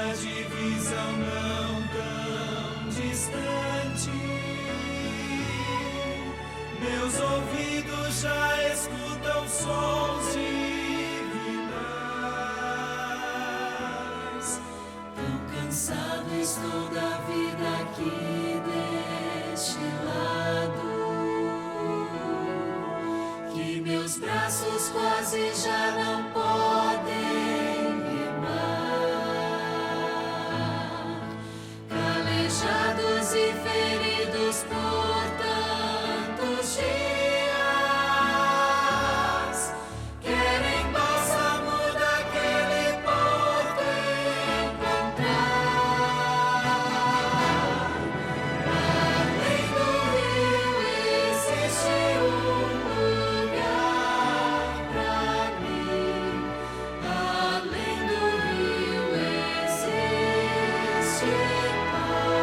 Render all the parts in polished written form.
uma divisão não tão distante. Meus ouvidos já escutam sons divinais. Tão cansado estou da vida aqui deste lado, que meus braços quase já não podem remar. Calejados e feridos por tantos dias, querem bálsamo daquele porto encontrar. Além do rio existe lugar pra mim. Além do rio existe paz.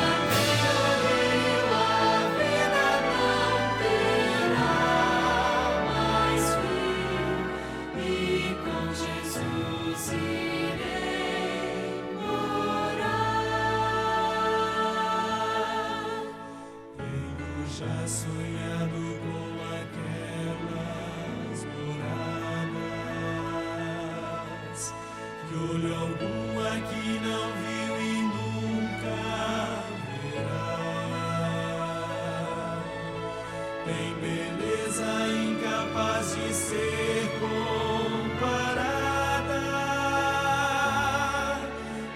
Além do rio a vida não terá mais fim, e com Jesus irei morar. Tenho já sonhado com aquelas moradas que olho algum aqui não viu e nunca verá. Tem beleza incapaz de ser comparada,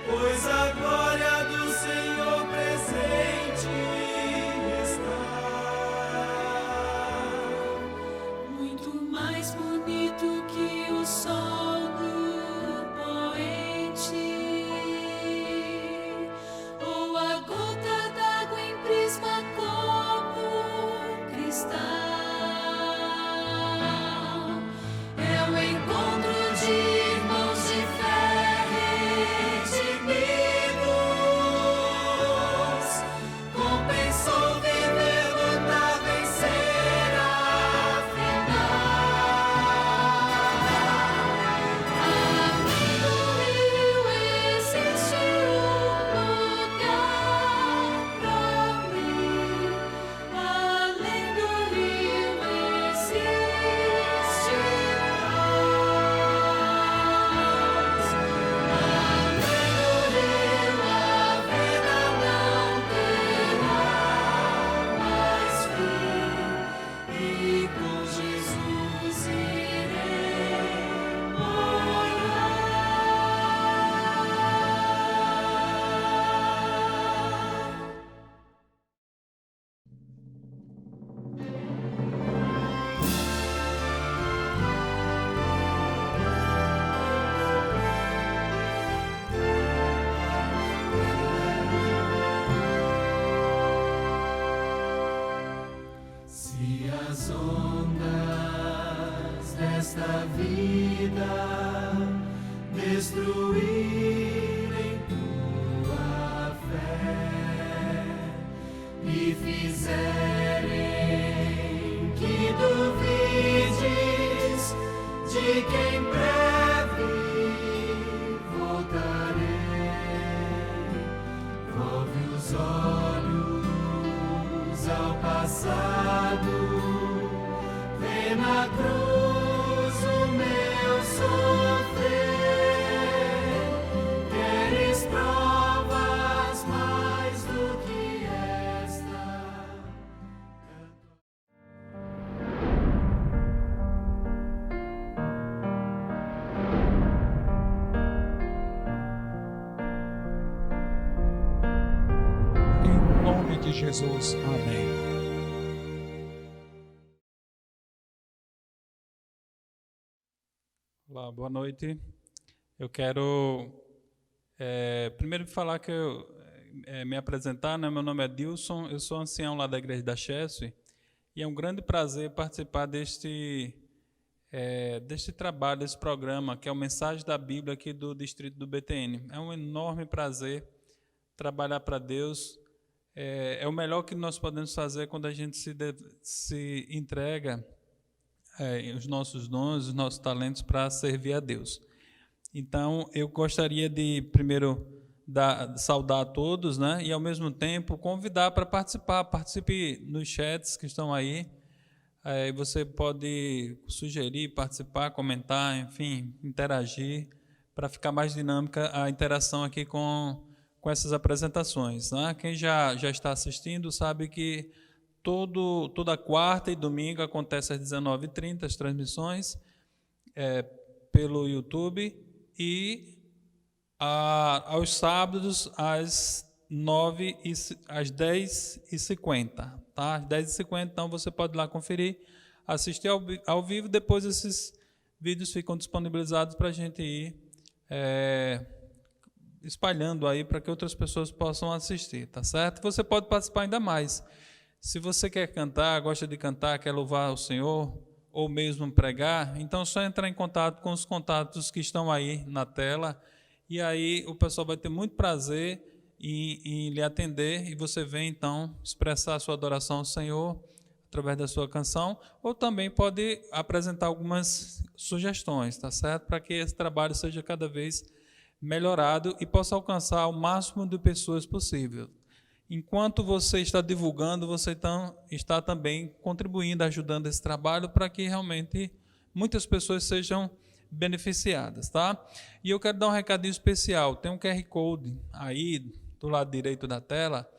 pois a glória do Senhor presente está. Muito mais bonito que o sol do poente, ou a gota d'água em prisma como cristal. É o encontro de irmãos de fé redimidos. Compensou viver, lutar, vencer afinal. Além do rio existe lugar pra mim. Além do rio existe paz. Além do rio a vida não terá mais fim, e com Jesus irei morar. Se as ondas desta vida destruírem tua fé e fizerem que duvides de que em breve voltarei, volve os olhos ao passado, vê na cruz o meu sofrer. Queres provas mais do que esta? Em nome de Jesus, amém. Olá, boa noite. Eu quero primeiro falar que me apresentar, né? Meu nome é Dilson, eu sou ancião lá da Igreja da Chesf, e é um grande prazer participar deste trabalho, desse programa, que é o Mensagem da Bíblia aqui do Distrito do BTN. É um enorme prazer trabalhar para Deus. É o melhor que nós podemos fazer quando a gente se entrega os nossos dons, os nossos talentos para servir a Deus. Então, eu gostaria de primeiro saudar a todos, né? E ao mesmo tempo convidar para participar. Participe nos chats que estão aí. Você pode sugerir, participar, comentar, enfim, interagir, para ficar mais dinâmica a interação aqui com essas apresentações, né? Quem já está assistindo sabe que toda quarta e domingo acontece às 19h30 as transmissões pelo YouTube e aos sábados às 10h50, tá? Às 10h50, então você pode ir lá conferir, assistir ao vivo, depois esses vídeos ficam disponibilizados para a gente ir espalhando aí para que outras pessoas possam assistir, tá certo? Você pode participar ainda mais. Se você quer cantar, gosta de cantar, quer louvar o Senhor, ou mesmo pregar, então é só entrar em contato com os contatos que estão aí na tela, e aí o pessoal vai ter muito prazer em lhe atender, e você vem então expressar a sua adoração ao Senhor através da sua canção, ou também pode apresentar algumas sugestões, tá certo? Para que esse trabalho seja cada vez melhorado e possa alcançar o máximo de pessoas possível. Enquanto você está divulgando, você está também contribuindo, ajudando esse trabalho para que realmente muitas pessoas sejam beneficiadas, tá? E eu quero dar um recadinho especial. Tem um QR Code aí do lado direito da tela,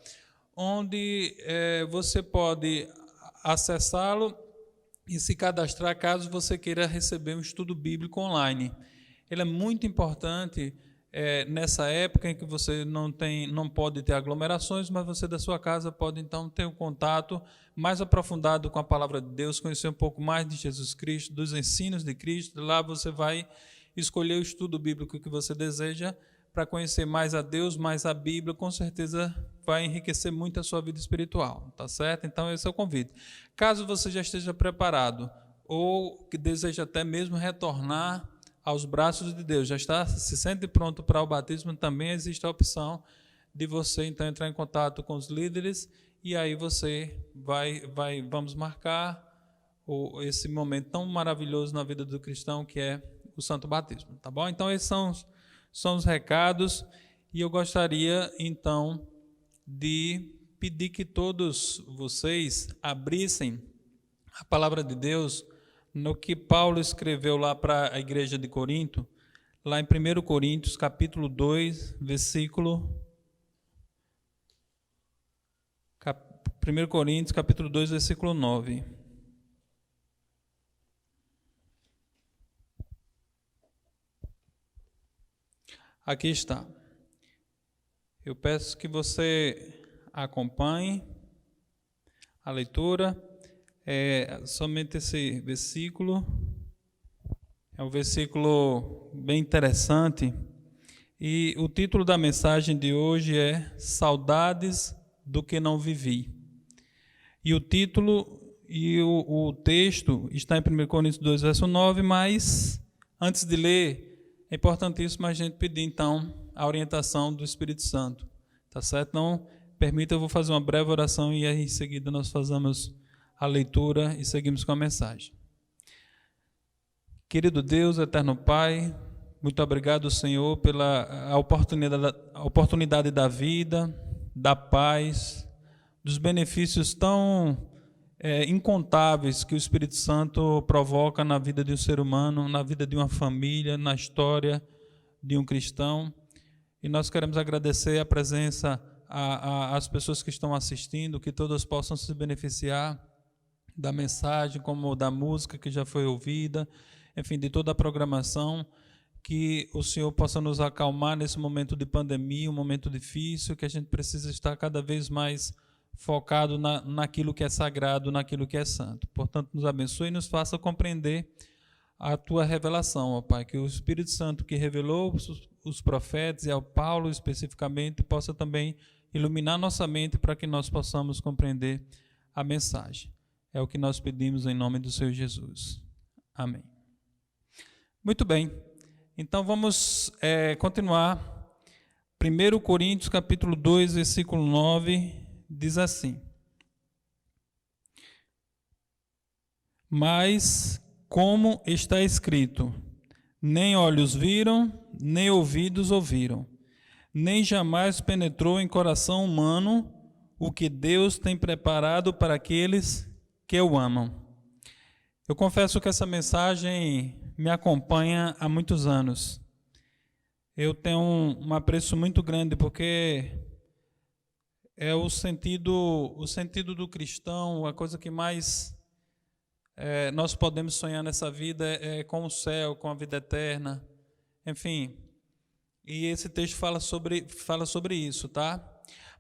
onde você pode acessá-lo e se cadastrar caso você queira receber um estudo bíblico online. Ele é muito importante nessa época em que você não pode ter aglomerações, mas você da sua casa pode então ter um contato mais aprofundado com a palavra de Deus, conhecer um pouco mais de Jesus Cristo, dos ensinos de Cristo. Lá você vai escolher o estudo bíblico que você deseja para conhecer mais a Deus, mais a Bíblia, com certeza vai enriquecer muito a sua vida espiritual, tá certo? Então esse é o convite. Caso você já esteja preparado ou que deseja até mesmo retornar aos braços de Deus, se sente pronto para o batismo, também existe a opção de você então entrar em contato com os líderes e aí você vamos marcar esse momento tão maravilhoso na vida do cristão que é o santo batismo, tá bom? Então esses são os recados e eu gostaria então de pedir que todos vocês abrissem a palavra de Deus no que Paulo escreveu lá para a igreja de Corinto, lá em 1 Coríntios, capítulo 2, versículo... 1 Coríntios, capítulo 2, versículo 9. Aqui está. Eu peço que você acompanhe a leitura. Somente esse versículo, é um versículo bem interessante, e o título da mensagem de hoje é Saudades do que não vivi. E o título e o texto está em 1 Coríntios 2, verso 9, mas antes de ler, é importantíssimo a gente pedir então a orientação do Espírito Santo, tá certo? Então, permita, eu vou fazer uma breve oração e aí em seguida nós fazemos a leitura e seguimos com a mensagem. Querido Deus, eterno Pai, muito obrigado, Senhor, pela oportunidade da vida, da paz, dos benefícios tão incontáveis que o Espírito Santo provoca na vida de um ser humano, na vida de uma família, na história de um cristão. E nós queremos agradecer a presença às pessoas que estão assistindo, que todas possam se beneficiar da mensagem, como da música que já foi ouvida, enfim, de toda a programação, que o Senhor possa nos acalmar nesse momento de pandemia, um momento difícil, que a gente precisa estar cada vez mais focado naquilo que é sagrado, naquilo que é santo. Portanto, nos abençoe e nos faça compreender a Tua revelação, ó Pai, que o Espírito Santo que revelou os profetas e ao Paulo especificamente, possa também iluminar nossa mente para que nós possamos compreender a mensagem. É o que nós pedimos em nome do Senhor Jesus. Amém. Muito bem. Então vamos continuar. 1 Coríntios, capítulo 2, versículo 9, diz assim: Mas, como está escrito, Nem olhos viram, nem ouvidos ouviram, nem jamais penetrou em coração humano o que Deus tem preparado para aqueles que o amam. Eu confesso que essa mensagem me acompanha há muitos anos. Eu tenho um apreço muito grande porque é o sentido do cristão, a coisa que mais nós podemos sonhar nessa vida é com o céu, com a vida eterna, enfim. E esse texto fala sobre isso, tá?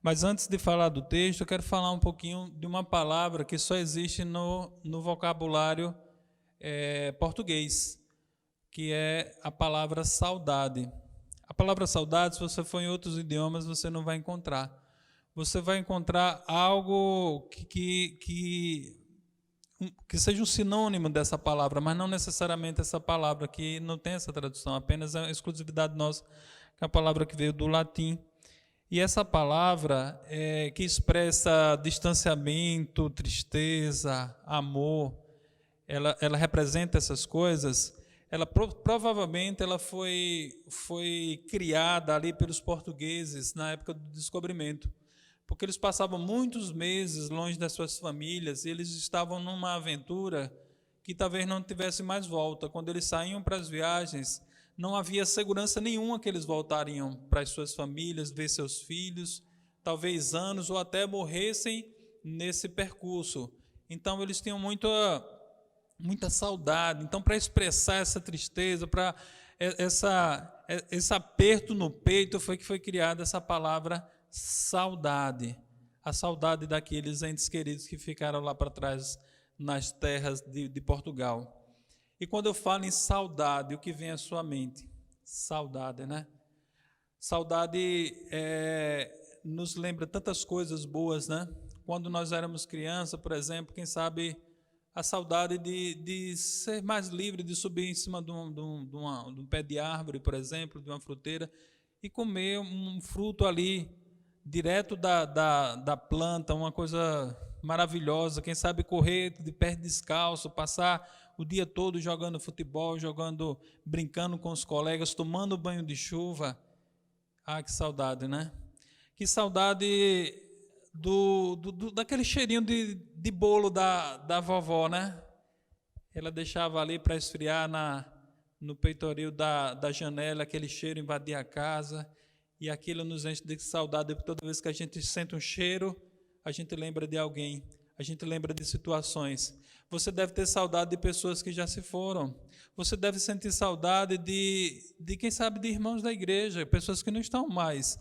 Mas antes de falar do texto, eu quero falar um pouquinho de uma palavra que só existe no vocabulário português, que é a palavra saudade. A palavra saudade, se você for em outros idiomas, você não vai encontrar. Você vai encontrar algo que seja um sinônimo dessa palavra, mas não necessariamente essa palavra, que não tem essa tradução, apenas é uma exclusividade nossa, que é a palavra que veio do latim. E essa palavra que expressa distanciamento, tristeza, amor, ela representa essas coisas. Ela provavelmente ela foi criada ali pelos portugueses na época do descobrimento, porque eles passavam muitos meses longe das suas famílias e eles estavam numa aventura que talvez não tivesse mais volta. Quando eles saíam para as viagens, não havia segurança nenhuma que eles voltariam para as suas famílias, ver seus filhos, talvez anos ou até morressem nesse percurso. Então eles tinham muita saudade. Então, para expressar essa tristeza, para esse aperto no peito, foi que foi criada essa palavra saudade. A saudade daqueles entes queridos que ficaram lá para trás nas terras de Portugal. E quando eu falo em saudade, o que vem à sua mente? Saudade, né? Saudade nos lembra tantas coisas boas, né? Quando nós éramos criança, por exemplo, quem sabe a saudade de ser mais livre, de subir em cima de um pé de árvore, por exemplo, de uma fruteira, e comer um fruto ali, direto da planta, uma coisa maravilhosa. Quem sabe correr de pé descalço, passar o dia todo jogando futebol, brincando com os colegas, tomando banho de chuva. Ah, que saudade, né? Que saudade daquele cheirinho de bolo da vovó, né? Ela deixava ali para esfriar no peitoril da janela, aquele cheiro invadia a casa, e aquilo nos enche de saudade. Toda vez que a gente sente um cheiro, a gente lembra de alguém, a gente lembra de situações. Você deve ter saudade de pessoas que já se foram. Você deve sentir saudade de quem sabe, de irmãos da igreja, pessoas que não estão mais,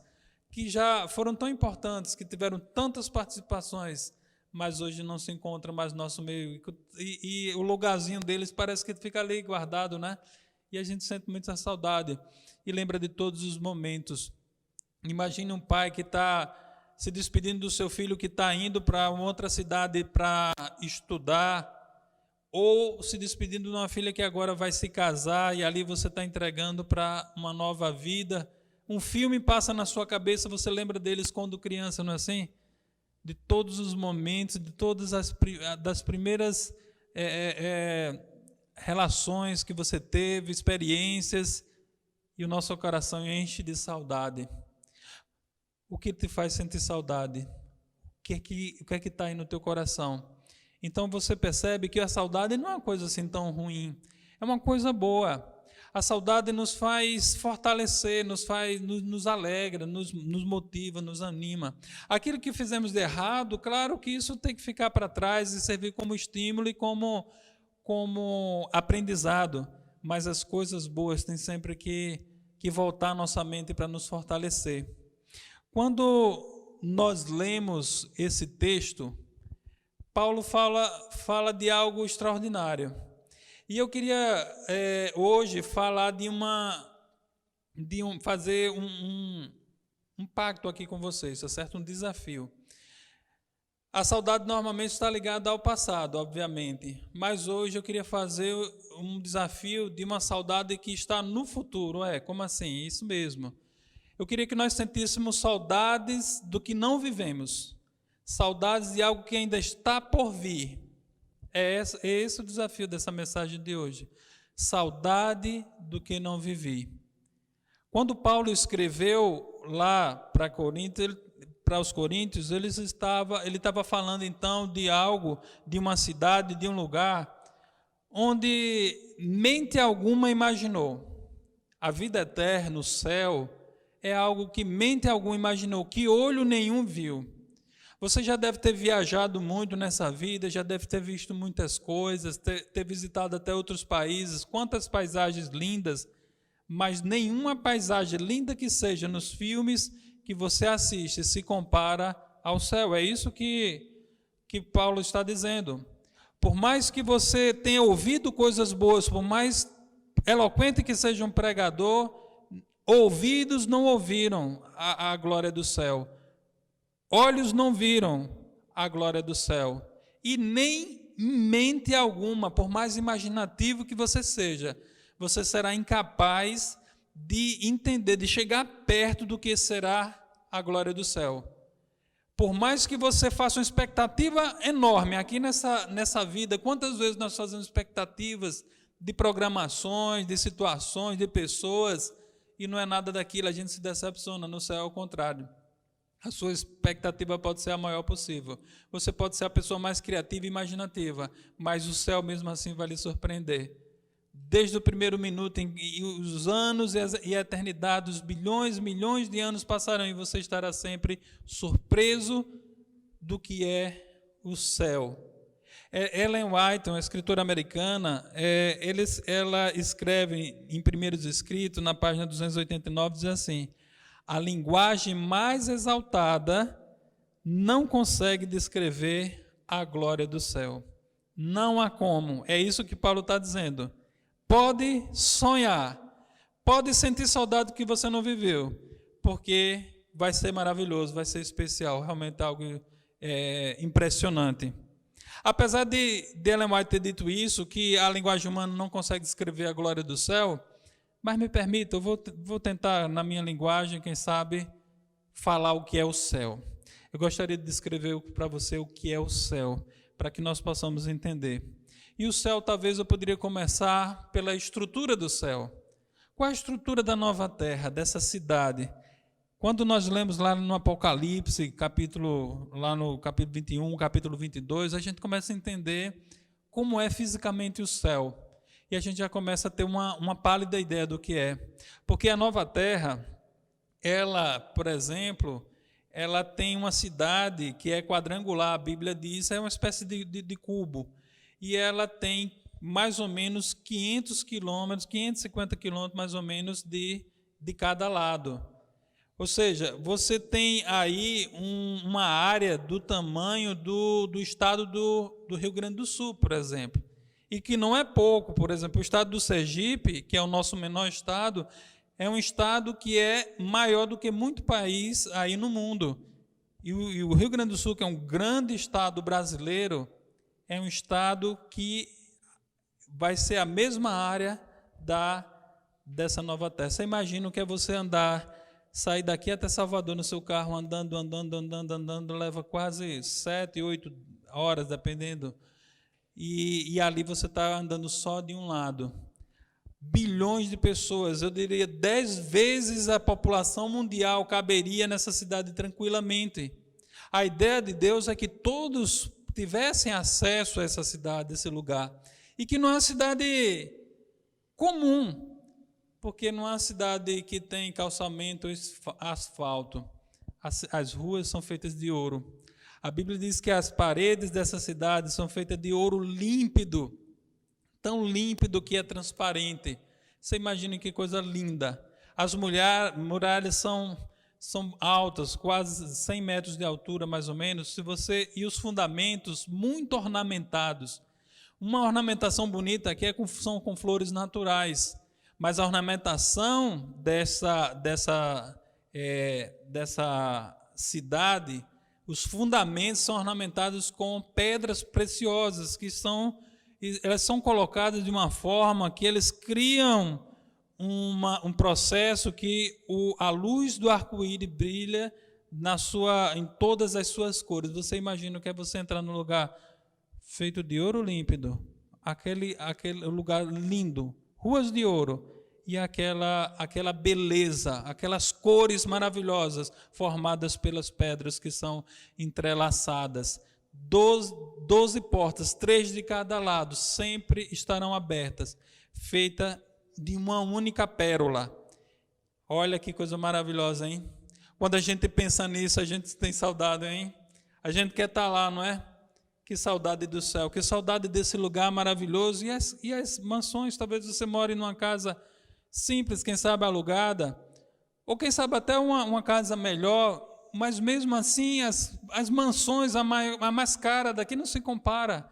que já foram tão importantes, que tiveram tantas participações, mas hoje não se encontram mais no nosso meio. E o lugarzinho deles parece que fica ali guardado, né? E a gente sente muita saudade e lembra de todos os momentos. Imagine um pai que está se despedindo do seu filho que está indo para uma outra cidade para estudar, ou se despedindo de uma filha que agora vai se casar e ali você está entregando para uma nova vida. Um filme passa na sua cabeça, você lembra deles quando criança, não é assim? De todos os momentos, de todas das primeiras relações que você teve, experiências, e o nosso coração enche de saudade. O que te faz sentir saudade? O que é que está aí no teu coração? Então você percebe que a saudade não é uma coisa assim tão ruim, é uma coisa boa. A saudade nos faz fortalecer, nos alegra, nos motiva, nos anima. Aquilo que fizemos de errado, claro que isso tem que ficar para trás e servir como estímulo e como aprendizado, mas as coisas boas têm sempre que voltar à nossa mente para nos fortalecer. Quando nós lemos esse texto, Paulo fala de algo extraordinário. E eu queria hoje falar fazer um pacto aqui com vocês, tá certo? Um desafio. A saudade normalmente está ligada ao passado, obviamente, mas hoje eu queria fazer um desafio de uma saudade que está no futuro. Como assim? Isso mesmo. Eu queria que nós sentíssemos saudades do que não vivemos, saudades de algo que ainda está por vir. É esse o desafio dessa mensagem de hoje. saudade do que não vivi. Quando Paulo escreveu lá para os Coríntios, ele estava falando então de algo, de uma cidade, de um lugar, onde mente alguma imaginou. A vida eterna, o céu, é algo que mente alguma imaginou, que olho nenhum viu. Você já deve ter viajado muito nessa vida, já deve ter visto muitas coisas, ter visitado até outros países, quantas paisagens lindas, mas nenhuma paisagem linda que seja nos filmes que você assiste se compara ao céu. É isso que Paulo está dizendo. Por mais que você tenha ouvido coisas boas, por mais eloquente que seja um pregador, ouvidos não ouviram a glória do céu. Olhos não viram a glória do céu. E nem em mente alguma, por mais imaginativo que você seja, você será incapaz de entender, de chegar perto do que será a glória do céu. Por mais que você faça uma expectativa enorme aqui nessa vida, quantas vezes nós fazemos expectativas de programações, de situações, de pessoas, e não é nada daquilo, a gente se decepciona. No céu é o contrário. A sua expectativa pode ser a maior possível. Você pode ser a pessoa mais criativa e imaginativa, mas o céu mesmo assim vai lhe surpreender. Desde o primeiro minuto, e os anos e a eternidade, os bilhões, milhões de anos passarão e você estará sempre surpreso do que é o céu. Ellen White, uma escritora americana, ela escreve em Primeiros Escritos, na página 289, diz assim: a linguagem mais exaltada não consegue descrever a glória do céu. Não há como. É isso que Paulo está dizendo. Pode sonhar, pode sentir saudade que você não viveu, porque vai ser maravilhoso, vai ser especial, realmente algo impressionante. Apesar de Ellen White ter dito isso, que a linguagem humana não consegue descrever a glória do céu, mas me permita, eu vou tentar, na minha linguagem, quem sabe, falar o que é o céu. Eu gostaria de descrever para você o que é o céu, para que nós possamos entender. E o céu, talvez eu poderia começar pela estrutura do céu. Qual é a estrutura da nova terra, dessa cidade? Quando nós lemos lá no Apocalipse, lá no capítulo 21, capítulo 22, a gente começa a entender como é fisicamente o céu. E a gente já começa a ter uma pálida ideia do que é. Porque a nova terra, ela, por exemplo, ela tem uma cidade que é quadrangular, a Bíblia diz, é uma espécie de cubo. E ela tem mais ou menos 550 quilômetros mais ou menos de cada lado. Ou seja, você tem aí uma área do tamanho do estado do Rio Grande do Sul, por exemplo. E que não é pouco. Por exemplo, o estado do Sergipe, que é o nosso menor estado, é um estado que é maior do que muito país aí no mundo. E o Rio Grande do Sul, que é um grande estado brasileiro, é um estado que vai ser a mesma área dessa nova terra. Você imagina o que é você sair daqui até Salvador no seu carro, andando, leva quase 7, 8 horas, dependendo. E ali você está andando só de um lado. Bilhões de pessoas, eu diria 10 vezes a população mundial caberia nessa cidade tranquilamente. A ideia de Deus é que todos tivessem acesso a essa cidade, a esse lugar. E que não é uma cidade comum, porque não é uma cidade que tem calçamento, asfalto. As ruas são feitas de ouro. A Bíblia diz que as paredes dessa cidade são feitas de ouro límpido, tão límpido que é transparente. Você imagina que coisa linda. As muralhas são altas, quase 100 metros de altura, mais ou menos, e os fundamentos muito ornamentados. Uma ornamentação bonita aqui são com flores naturais, mas a ornamentação dessa cidade, os fundamentos são ornamentados com pedras preciosas, elas são colocadas de uma forma que eles criam um processo que a luz do arco-íris brilha em todas as suas cores. Você imagina o que é você entrar num lugar feito de ouro límpido, aquele lugar lindo, ruas de ouro, e aquela beleza, aquelas cores maravilhosas formadas pelas pedras que são entrelaçadas. 12 portas, 3 de cada lado, sempre estarão abertas, feita de uma única pérola. Olha que coisa maravilhosa, hein? Quando a gente pensa nisso, a gente tem saudade, hein? A gente quer estar lá, não é? Que saudade do céu, que saudade desse lugar maravilhoso. E as mansões, talvez você more numa casa simples, quem sabe alugada, ou quem sabe até uma casa melhor, mas mesmo assim as mansões, a mais cara daqui não se compara,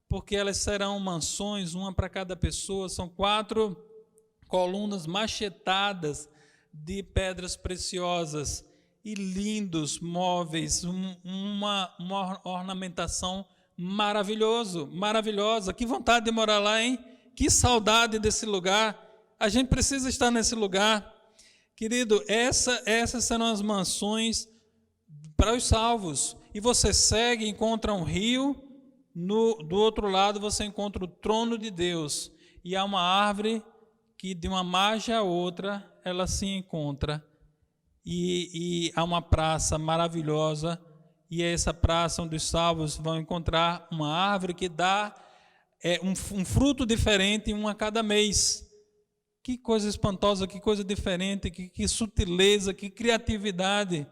porque elas serão mansões, uma para cada pessoa, são 4 colunas machetadas de pedras preciosas e lindos móveis, uma ornamentação maravilhosa. Que vontade de morar lá, hein? Que saudade desse lugar. A gente precisa estar nesse lugar. Querido, essas serão as mansões para os salvos. E você segue, encontra um rio, do outro lado você encontra o trono de Deus. E há uma árvore que de uma margem a outra ela se encontra. E há uma praça maravilhosa. E é essa praça onde os salvos vão encontrar uma árvore que dá um fruto diferente, um a cada mês. Que coisa espantosa, que coisa diferente, que sutileza, que criatividade,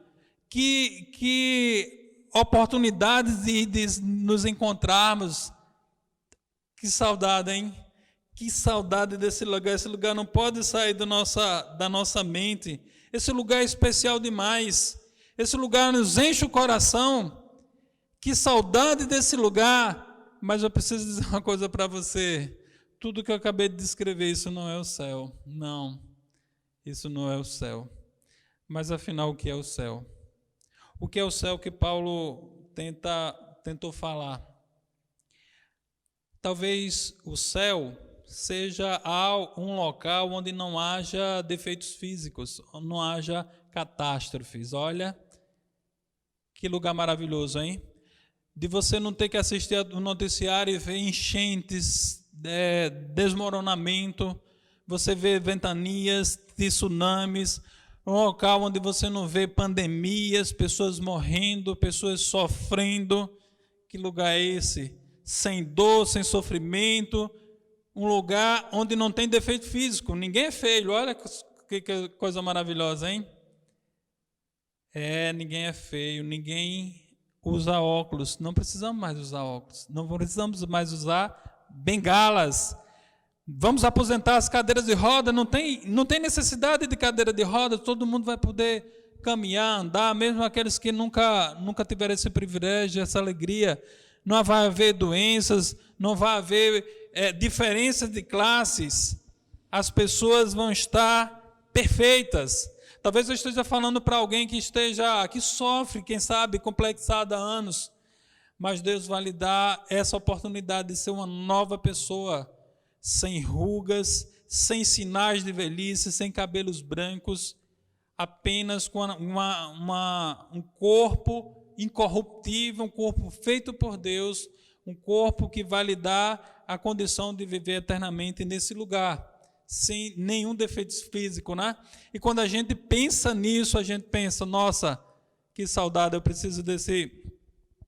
que oportunidades de nos encontrarmos. Que saudade, hein? Que saudade desse lugar. Esse lugar não pode sair da nossa mente. Esse lugar é especial demais. Esse lugar nos enche o coração. Que saudade desse lugar. Mas eu preciso dizer uma coisa para você. Tudo que eu acabei de descrever, isso não é o céu. Não, isso não é o céu. Mas afinal, o que é o céu? O que é o céu que Paulo tentou falar? Talvez o céu seja um local onde não haja defeitos físicos, não haja catástrofes. Olha, que lugar maravilhoso, hein? De você não ter que assistir o noticiário e ver enchentes, desmoronamento, você vê ventanias, tsunamis, um local onde você não vê pandemias, pessoas morrendo, pessoas sofrendo. Que lugar é esse? Sem dor, sem sofrimento, um lugar onde não tem defeito físico, ninguém é feio. Olha que coisa maravilhosa, hein? Ninguém é feio, ninguém usa óculos, não precisamos mais usar óculos, não precisamos mais usar bengalas. Vamos aposentar as cadeiras de roda, não tem necessidade de cadeira de roda, todo mundo vai poder caminhar, andar, mesmo aqueles que nunca tiveram esse privilégio, essa alegria. Não vai haver doenças, não vai haver diferença de classes, as pessoas vão estar perfeitas. Talvez eu esteja falando para alguém que sofre, quem sabe, complexado há anos, mas Deus vai lhe dar essa oportunidade de ser uma nova pessoa, sem rugas, sem sinais de velhice, sem cabelos brancos, apenas com um corpo incorruptível, um corpo feito por Deus, um corpo que vai lhe dar a condição de viver eternamente nesse lugar, sem nenhum defeito físico, né? E quando a gente pensa nisso, a gente pensa, nossa, que saudade, eu preciso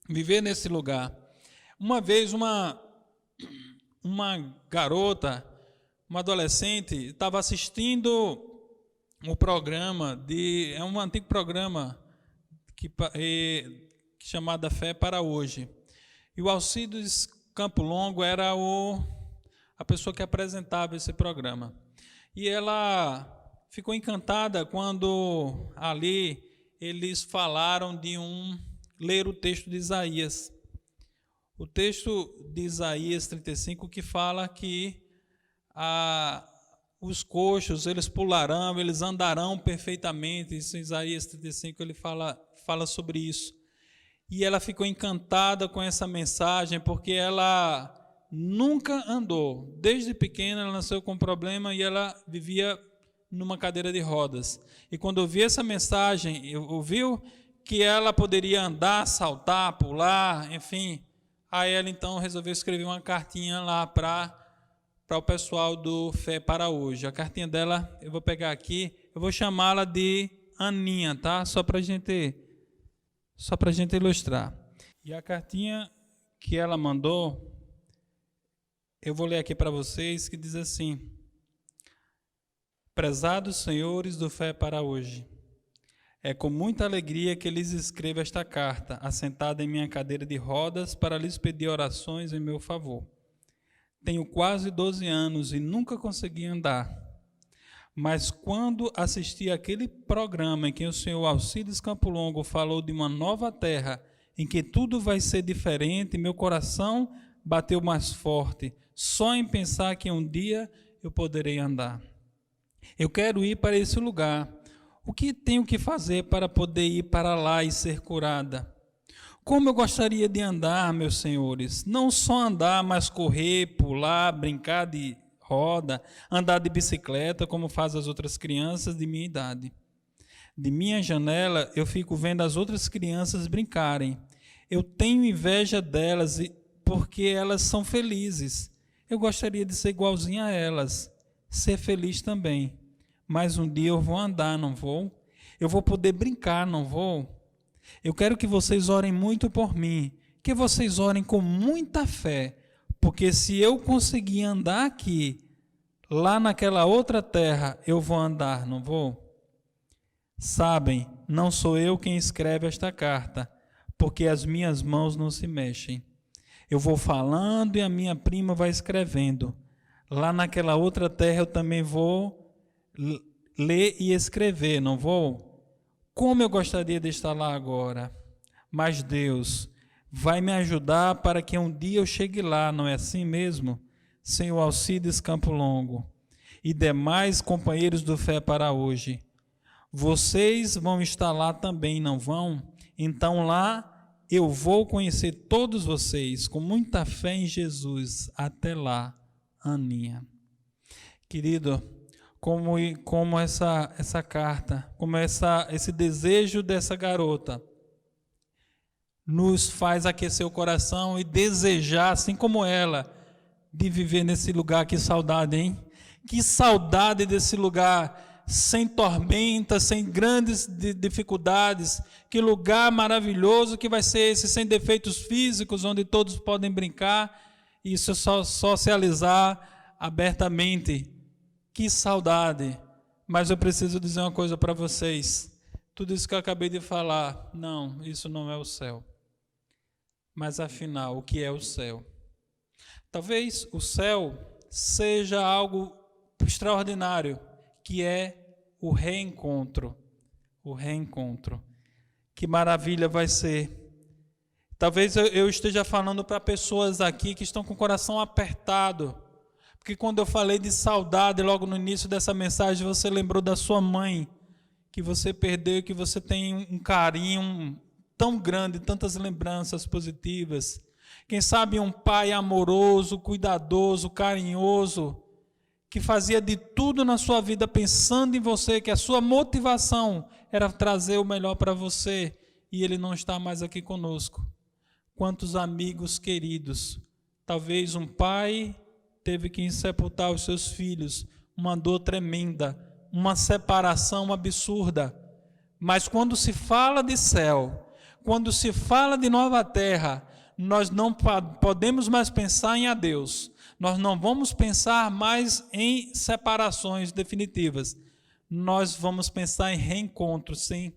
viver nesse lugar. Uma vez uma garota, uma adolescente, estava assistindo um programa, um antigo programa chamado Fé para Hoje. E o Alcides Campo Longo era a pessoa que apresentava esse programa. E ela ficou encantada quando ali eles falaram de ler o texto de Isaías. O texto de Isaías 35 que fala que os coxos, eles pularão, eles andarão perfeitamente. Isso em Isaías 35 ele fala sobre isso. E ela ficou encantada com essa mensagem, porque ela nunca andou. Desde pequena ela nasceu com um problema e ela vivia numa cadeira de rodas. E quando ouviu essa mensagem, ouviu que ela poderia andar, saltar, pular, enfim. Aí ela então resolveu escrever uma cartinha lá para para o pessoal do Fé para Hoje. A cartinha dela, eu vou pegar aqui, eu vou chamá-la de Aninha, tá? Só para a gente ilustrar. E a cartinha que ela mandou, eu vou ler aqui para vocês, que diz assim: Prezados senhores do Fé para Hoje, é com muita alegria que lhes escrevo esta carta, assentada em minha cadeira de rodas, para lhes pedir orações em meu favor. Tenho quase 12 anos e nunca consegui andar. Mas quando assisti àquele programa em que o senhor Alcides Campo Longo falou de uma nova terra, em que tudo vai ser diferente, meu coração bateu mais forte, só em pensar que um dia eu poderei andar. Eu quero ir para esse lugar. O que tenho que fazer para poder ir para lá e ser curada? Como eu gostaria de andar, meus senhores, não só andar, mas correr, pular, brincar de roda, andar de bicicleta, como fazem as outras crianças de minha idade. De minha janela, eu fico vendo as outras crianças brincarem. Eu tenho inveja delas porque elas são felizes. Eu gostaria de ser igualzinha a elas, ser feliz também. Mas um dia eu vou andar, não vou? Eu vou poder brincar, não vou? Eu quero que vocês orem muito por mim, que vocês orem com muita fé, porque se eu conseguir andar aqui, lá naquela outra terra, eu vou andar, não vou? Sabem, não sou eu quem escreve esta carta, porque as minhas mãos não se mexem. Eu vou falando e a minha prima vai escrevendo. Lá naquela outra terra eu também vou ler e escrever, não vou? Como eu gostaria de estar lá agora. Mas Deus vai me ajudar para que um dia eu chegue lá, não é assim mesmo? Senhor Alcides Campo Longo e demais companheiros do Fé para Hoje. Vocês vão estar lá também, não vão? Então lá eu vou conhecer todos vocês com muita fé em Jesus. Até lá, Aninha. Querido, como essa carta, como esse desejo dessa garota nos faz aquecer o coração e desejar, assim como ela, de viver nesse lugar. Que saudade, hein? Que saudade desse lugar, sem tormentas, sem grandes dificuldades. Que lugar maravilhoso que vai ser esse, sem defeitos físicos, onde todos podem brincar e socializar abertamente. Que saudade. Mas eu preciso dizer uma coisa para vocês. Tudo isso que eu acabei de falar, não, isso não é o céu. Mas afinal, o que é o céu? Talvez o céu seja algo extraordinário, que é o reencontro. O reencontro. Que maravilha vai ser. Talvez eu esteja falando para pessoas aqui que estão com o coração apertado. Porque quando eu falei de saudade, logo no início dessa mensagem, você lembrou da sua mãe, que você perdeu, que você tem um carinho tão grande, tantas lembranças positivas. Quem sabe um pai amoroso, cuidadoso, carinhoso, que fazia de tudo na sua vida pensando em você, que a sua motivação era trazer o melhor para você, e ele não está mais aqui conosco. Quantos amigos queridos, talvez um pai teve que sepultar os seus filhos, uma dor tremenda, uma separação absurda. Mas quando se fala de céu, quando se fala de nova terra, nós não podemos mais pensar em adeus. Nós não vamos pensar mais em separações definitivas. Nós vamos pensar em reencontro, sim.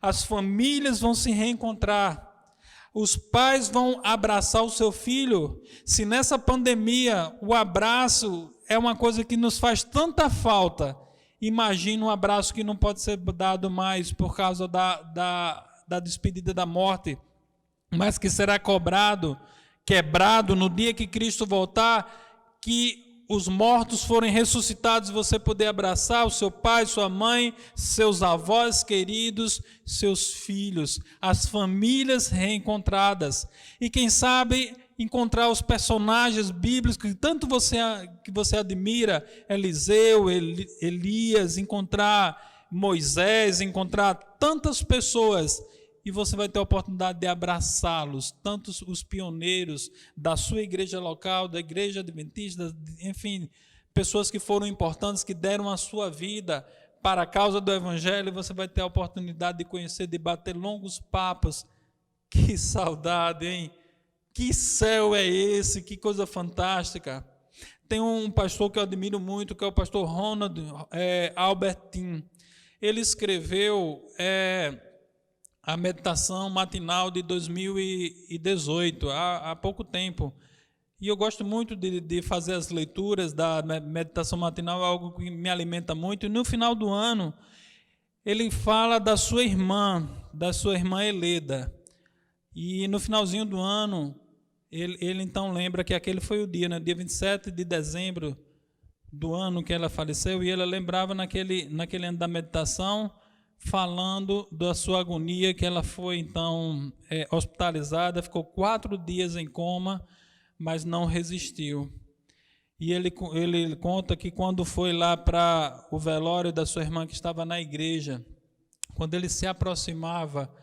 As famílias vão se reencontrar. Os pais vão abraçar o seu filho. Se nessa pandemia o abraço é uma coisa que nos faz tanta falta, imagina um abraço que não pode ser dado mais por causa da despedida da morte, mas que será quebrado no dia que Cristo voltar, que os mortos forem ressuscitados, você poder abraçar o seu pai, sua mãe, seus avós queridos, seus filhos, as famílias reencontradas. E quem sabe encontrar os personagens bíblicos que tanto você admira, Eliseu, Elias, encontrar Moisés, encontrar tantas pessoas e você vai ter a oportunidade de abraçá-los, tanto os pioneiros da sua igreja local, da igreja adventista, enfim, pessoas que foram importantes, que deram a sua vida para a causa do evangelho, e você vai ter a oportunidade de conhecer, de bater longos papos. Que saudade, hein? Que céu é esse? Que coisa fantástica. Tem um pastor que eu admiro muito, que é o pastor Ronald Albertin. Ele escreveu a meditação matinal de 2018, há pouco tempo. E eu gosto muito de fazer as leituras da meditação matinal, é algo que me alimenta muito. E no final do ano, ele fala da sua irmã Heleda. E no finalzinho do ano, ele então lembra que aquele foi o dia, né? Dia 27 de dezembro do ano que ela faleceu, e ela lembrava naquele ano da meditação, falando da sua agonia, que ela foi então hospitalizada, ficou 4 dias em coma, mas não resistiu. E ele conta que quando foi lá para o velório da sua irmã, que estava na igreja, quando ele se aproximava,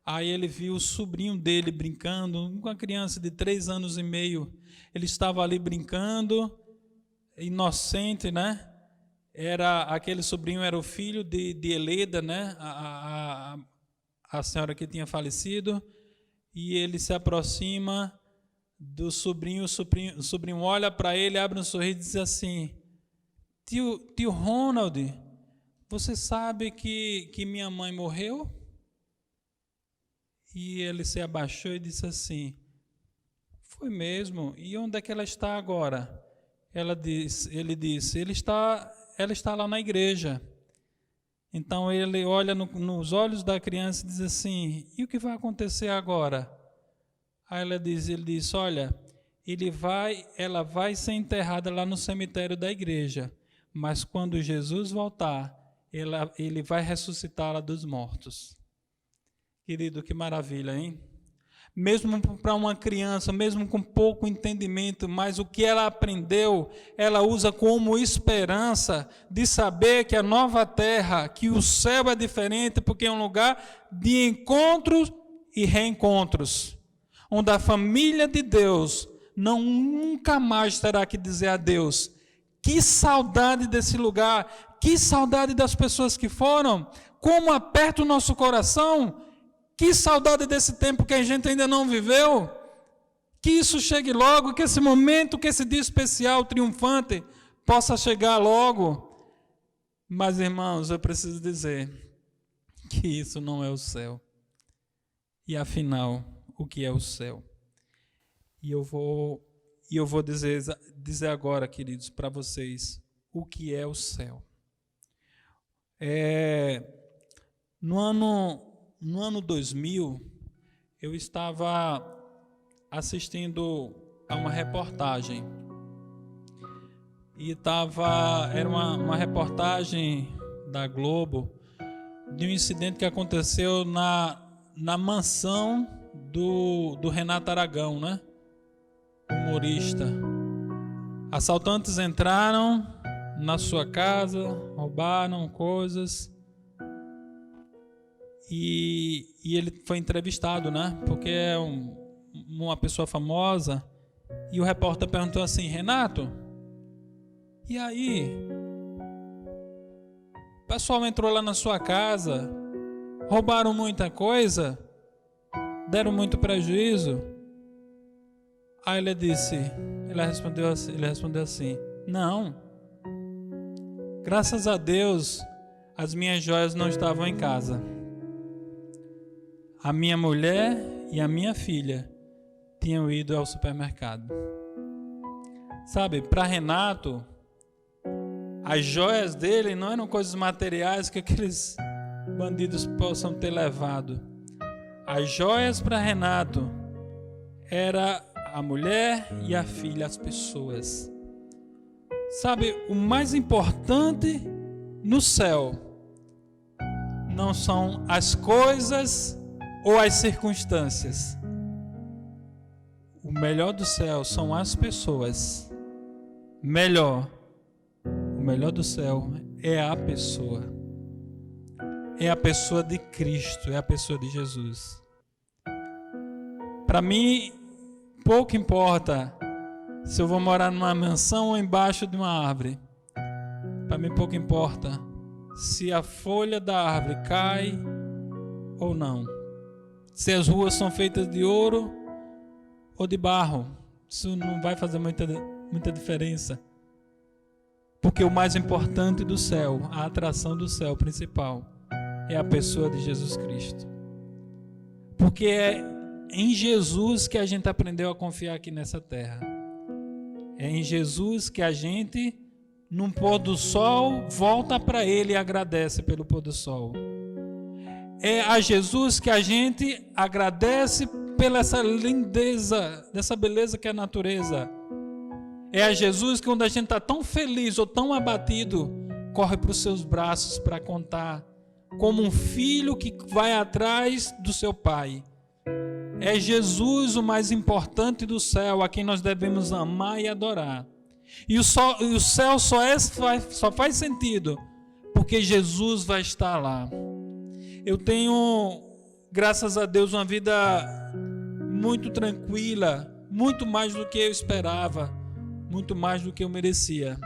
aí ele viu o sobrinho dele brincando, com uma criança de 3 anos e meio. Ele estava ali brincando, inocente, né? Aquele sobrinho era o filho de Heleda, né? A senhora que tinha falecido. E ele se aproxima do sobrinho, o sobrinho olha para ele, abre um sorriso e diz assim: tio Ronald, você sabe que minha mãe morreu? E ele se abaixou e disse assim: foi mesmo? E onde é que ela está agora? Ele disse, ela está lá na igreja. Então ele olha nos olhos da criança e diz assim: e o que vai acontecer agora? Aí ele diz, olha, ela vai ser enterrada lá no cemitério da igreja, mas quando Jesus voltar, ele vai ressuscitá-la dos mortos. Querido, que maravilha, hein? Mesmo para uma criança, mesmo com pouco entendimento, mas o que ela aprendeu, ela usa como esperança de saber que a nova terra, que o céu é diferente, porque é um lugar de encontros e reencontros, onde a família de Deus nunca mais terá que dizer adeus. Que saudade desse lugar, que saudade das pessoas que foram, como aperta o nosso coração. Que saudade desse tempo que a gente ainda não viveu. Que isso chegue logo, que esse momento, que esse dia especial, triunfante, possa chegar logo. Mas, irmãos, eu preciso dizer que isso não é o céu. E, afinal, o que é o céu? E eu vou dizer agora, queridos, para vocês, o que é o céu. No ano 2000, eu estava assistindo a uma reportagem. E era uma reportagem da Globo de um incidente que aconteceu na mansão do Renato Aragão, né? Humorista. Assaltantes entraram na sua casa, roubaram coisas. E ele foi entrevistado, né? Porque é uma pessoa famosa. E o repórter perguntou assim: Renato, e aí? O pessoal entrou lá na sua casa, roubaram muita coisa, deram muito prejuízo. Aí ele respondeu assim: não, graças a Deus, as minhas joias não estavam em casa. A minha mulher e a minha filha tinham ido ao supermercado. Sabe, para Renato, as joias dele não eram coisas materiais que aqueles bandidos possam ter levado. As joias para Renato era a mulher e a filha, as pessoas. Sabe, o mais importante no céu não são as coisas ou as circunstâncias. O melhor do céu são as pessoas. O melhor do céu é a pessoa. é a pessoa de Cristo, é a pessoa de Jesus. Para mim, pouco importa se eu vou morar numa mansão ou embaixo de uma árvore. Para mim, pouco importa se a folha da árvore cai ou não. Se as ruas são feitas de ouro ou de barro. Isso não vai fazer muita diferença. Porque o mais importante do céu, a atração do céu principal, é a pessoa de Jesus Cristo. Porque é em Jesus que a gente aprendeu a confiar aqui nessa terra. É em Jesus que a gente, num pôr do sol, volta para Ele e agradece pelo pôr do sol. É a Jesus que a gente agradece pela essa lindeza, dessa beleza que é a natureza. É a Jesus que quando a gente está tão feliz ou tão abatido, corre para os seus braços para contar, como um filho que vai atrás do seu pai. É Jesus o mais importante do céu, a quem nós devemos amar e adorar. E o céu só faz sentido porque Jesus vai estar lá. Eu tenho, graças a Deus, uma vida muito tranquila, muito mais do que eu esperava, muito mais do que eu merecia.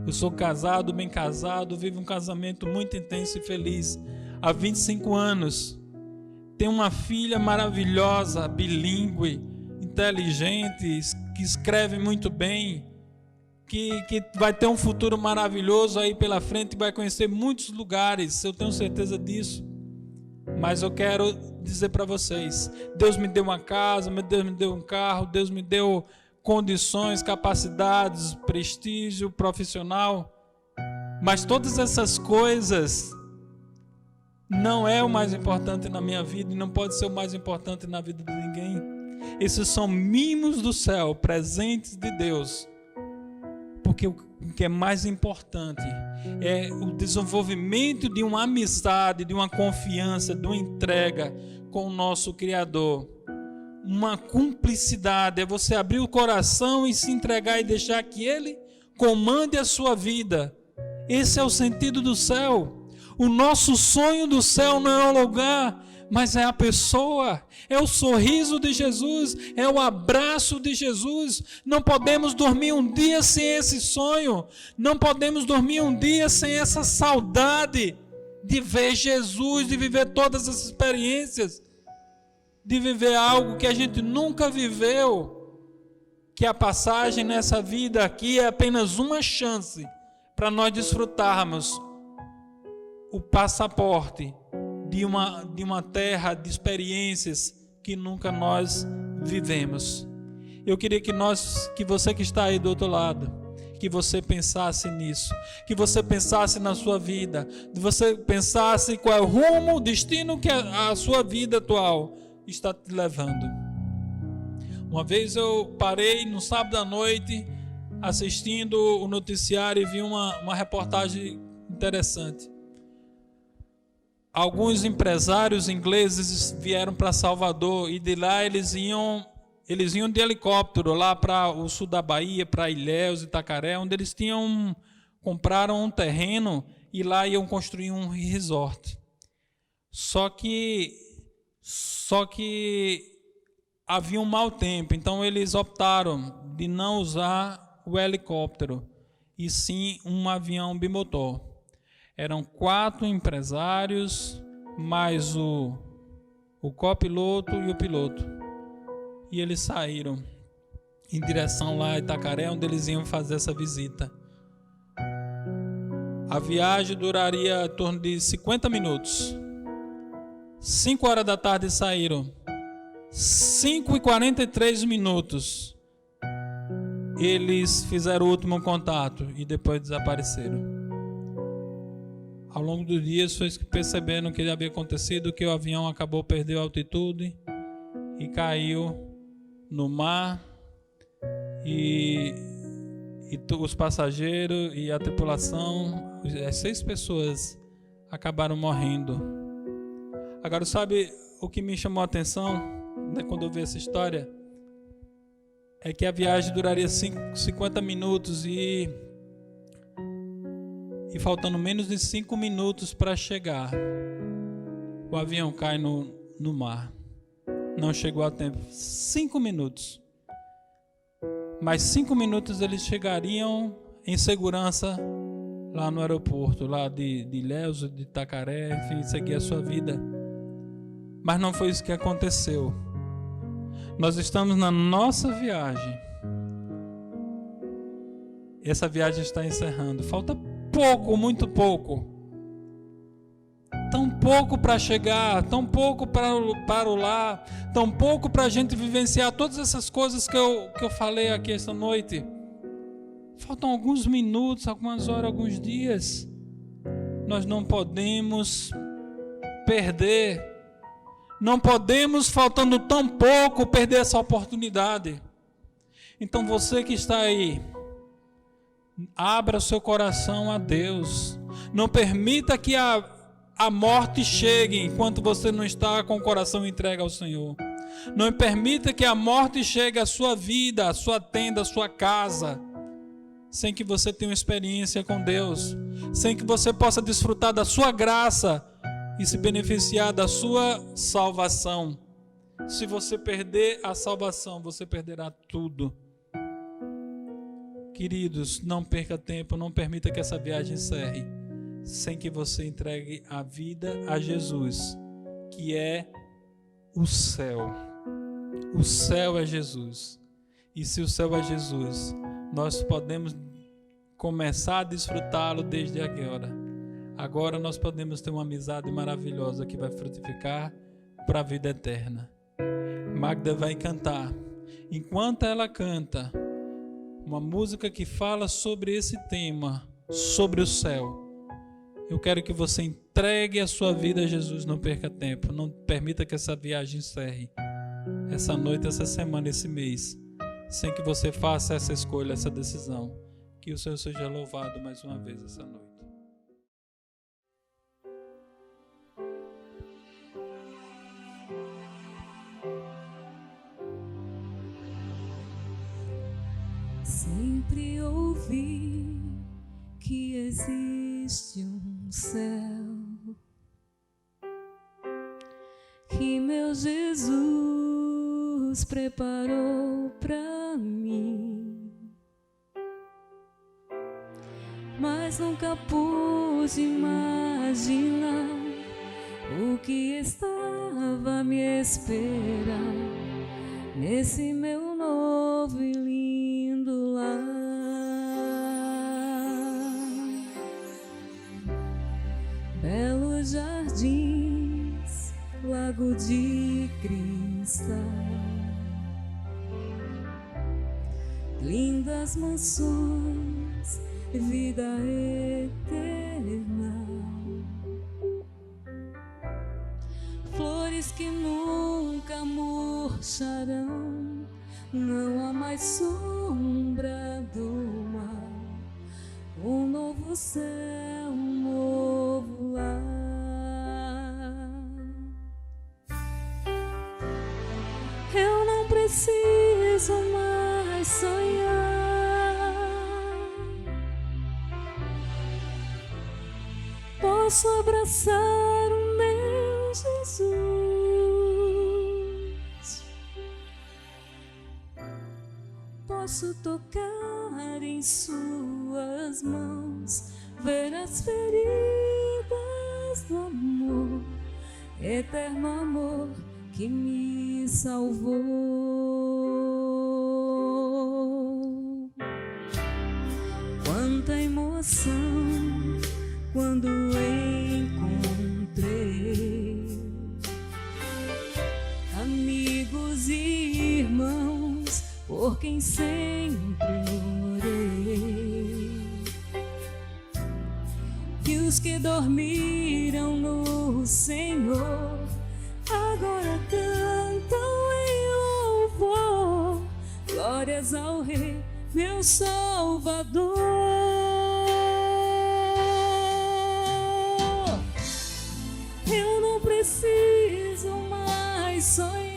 Eu sou casado, bem casado, vivo um casamento muito intenso e feliz há 25 anos. Tenho uma filha maravilhosa, bilíngue, inteligente, que escreve muito bem, que vai ter um futuro maravilhoso aí pela frente e vai conhecer muitos lugares, eu tenho certeza disso. Mas eu quero dizer para vocês, Deus me deu uma casa, Deus me deu um carro, Deus me deu condições, capacidades, prestígio profissional, mas todas essas coisas não é o mais importante na minha vida e não pode ser o mais importante na vida de ninguém. Esses são mimos do céu, presentes de Deus, porque o que é mais importante é o desenvolvimento de uma amizade, de uma confiança, de uma entrega com o nosso Criador. Uma cumplicidade, é você abrir o coração e se entregar e deixar que Ele comande a sua vida. Esse é o sentido do céu. O nosso sonho do céu não é o lugar, mas é a pessoa, é o sorriso de Jesus, é o abraço de Jesus. Não podemos dormir um dia sem esse sonho, não podemos dormir um dia sem essa saudade de ver Jesus, de viver todas as experiências, de viver algo que a gente nunca viveu, que a passagem nessa vida aqui é apenas uma chance para nós desfrutarmos o passaporte de uma terra de experiências que nunca nós vivemos. Eu queria que você que está aí do outro lado, que você pensasse nisso, que você pensasse na sua vida, que você pensasse qual é o rumo, o destino que a sua vida atual está te levando. Uma vez eu parei no sábado à noite assistindo o noticiário e vi uma reportagem interessante. Alguns empresários ingleses vieram para Salvador e de lá eles iam de helicóptero lá para o sul da Bahia, para Ilhéus, Itacaré, onde eles compraram um terreno e lá iam construir um resort. Só que havia um mau tempo, então eles optaram de não usar o helicóptero e sim um avião bimotor. Eram 4 empresários, mais o copiloto e o piloto. E eles saíram em direção lá a Itacaré, onde eles iam fazer essa visita. A viagem duraria em torno de 50 minutos. 5 horas da tarde saíram. 5h43, eles fizeram o último contato e depois desapareceram. Ao longo dos dias foi que perceberam que havia acontecido, que o avião perdeu a altitude e caiu no mar e os passageiros e a tripulação, as 6 pessoas acabaram morrendo. Agora, sabe o que me chamou a atenção, né, quando eu vi essa história? É que a viagem duraria 50 minutos e e faltando menos de 5 minutos para chegar, o avião cai no mar. Não chegou a tempo. 5 minutos. Mais 5 minutos eles chegariam em segurança lá no aeroporto, lá de Ilhéus, de Itacaré, enfim, seguir a sua vida. Mas não foi isso que aconteceu. Nós estamos na nossa viagem. Essa viagem está encerrando. Falta pouco, muito pouco. Tão pouco para chegar, tão pouco para o lar, tão pouco para a gente vivenciar todas essas coisas que eu falei aqui esta noite. Faltam alguns minutos, algumas horas, alguns dias. Nós não podemos perder. Não podemos, faltando tão pouco, perder essa oportunidade. Então você que está aí, abra o seu coração a Deus. Não permita que a morte chegue enquanto você não está com o coração entregue ao Senhor. Não permita que a morte chegue à sua vida, à sua tenda, à sua casa, sem que você tenha uma experiência com Deus, sem que você possa desfrutar da sua graça e se beneficiar da sua salvação. Se você perder a salvação, você perderá tudo. Queridos, não perca tempo, não permita que essa viagem encerre sem que você entregue a vida a Jesus, que é o céu. O céu é Jesus. E se o céu é Jesus, nós podemos começar a desfrutá-lo desde agora. Agora nós podemos ter uma amizade maravilhosa que vai frutificar para a vida eterna. Magda vai cantar. Enquanto ela canta, uma música que fala sobre esse tema, sobre o céu. Eu quero que você entregue a sua vida a Jesus, não perca tempo. Não permita que essa viagem encerre. Essa noite, essa semana, esse mês, sem que você faça essa escolha, essa decisão. Que o Senhor seja louvado mais uma vez essa noite. Sempre ouvi que existe um céu, que meu Jesus preparou pra mim, mas nunca pude imaginar o que estava a me esperar nesse meu novo e lindo lar. Belos jardins, lago de cristal, lindas mansões, vida eterna, flores que nunca murcharão, não há mais sombra do mar, um novo céu, um novo lar. Eu não preciso mais sonhar, posso abraçar o meu Jesus, posso tocar em suas mãos, ver as feridas do amor, eterno amor que me salvou. Quanta emoção quando encontrei amigos e irmãos por quem sempre orei, e os que dormiram no Senhor agora cantam em louvor, glórias ao Rei, meu Salvador. Eu não preciso mais sonhar,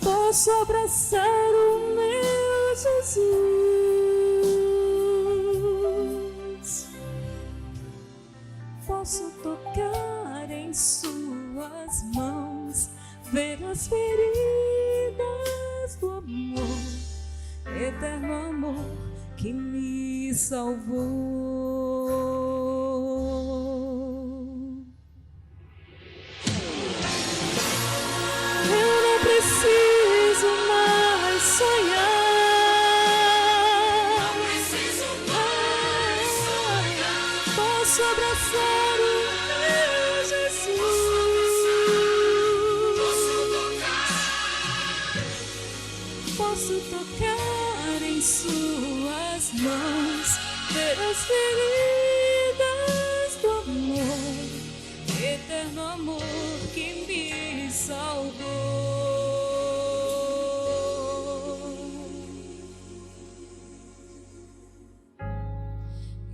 posso abraçar o meu Jesus. Posso tocar em suas mãos, ver as feridas do amor, eterno amor que me salvou. Eu não preciso mais sonhar. Não preciso mais sonhar. Posso abraçar o meu Jesus. Posso tocar em suas mãos, ver as feridas do amor, eterno amor que me salvou.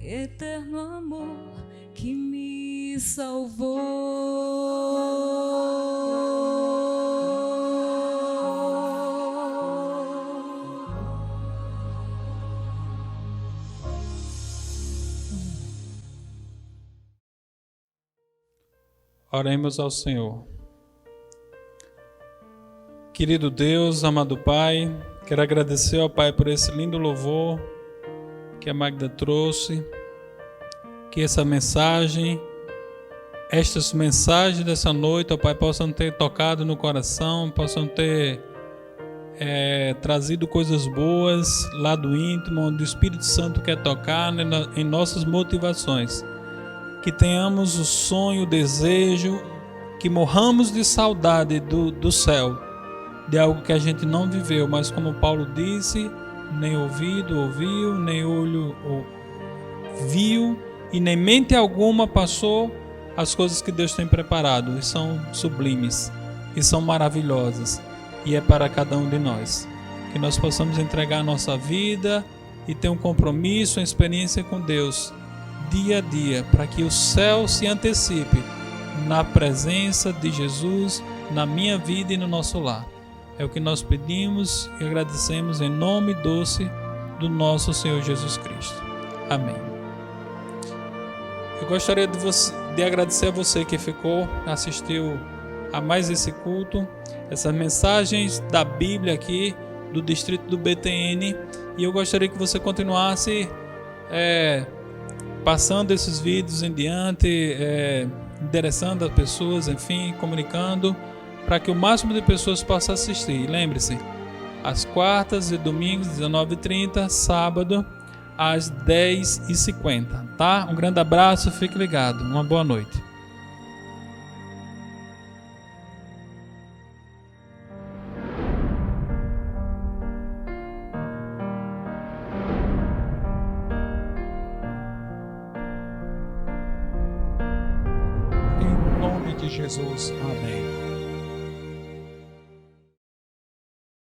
Eterno amor que me salvou. Oremos ao Senhor. Querido Deus, amado Pai, quero agradecer ao Pai por esse lindo louvor que a Magda trouxe, que essa mensagem, estas mensagens dessa noite, ó Pai, possam ter tocado no coração, possam ter trazido coisas boas lá do íntimo, onde o Espírito Santo quer tocar em nossas motivações. Que tenhamos o sonho, o desejo, que morramos de saudade do céu, de algo que a gente não viveu, mas como Paulo disse, nem ouvido ouviu, nem olho viu, e nem mente alguma passou as coisas que Deus tem preparado, e são sublimes, e são maravilhosas, e é para cada um de nós. Que nós possamos entregar a nossa vida e ter um compromisso, uma experiência com Deus, dia a dia, para que o céu se antecipe na presença de Jesus, na minha vida e no nosso lar. É o que nós pedimos e agradecemos em nome doce do nosso Senhor Jesus Cristo. Amém. Eu gostaria de agradecer a você que assistiu a mais esse culto, essas mensagens da Bíblia aqui do distrito do BTN, e eu gostaria que você continuasse passando esses vídeos em diante, endereçando as pessoas, enfim, comunicando, para que o máximo de pessoas possa assistir. E lembre-se, às quartas e domingos, 19h30, sábado, às 10h50, tá? Um grande abraço, fique ligado, uma boa noite. Em nome de Jesus, amém.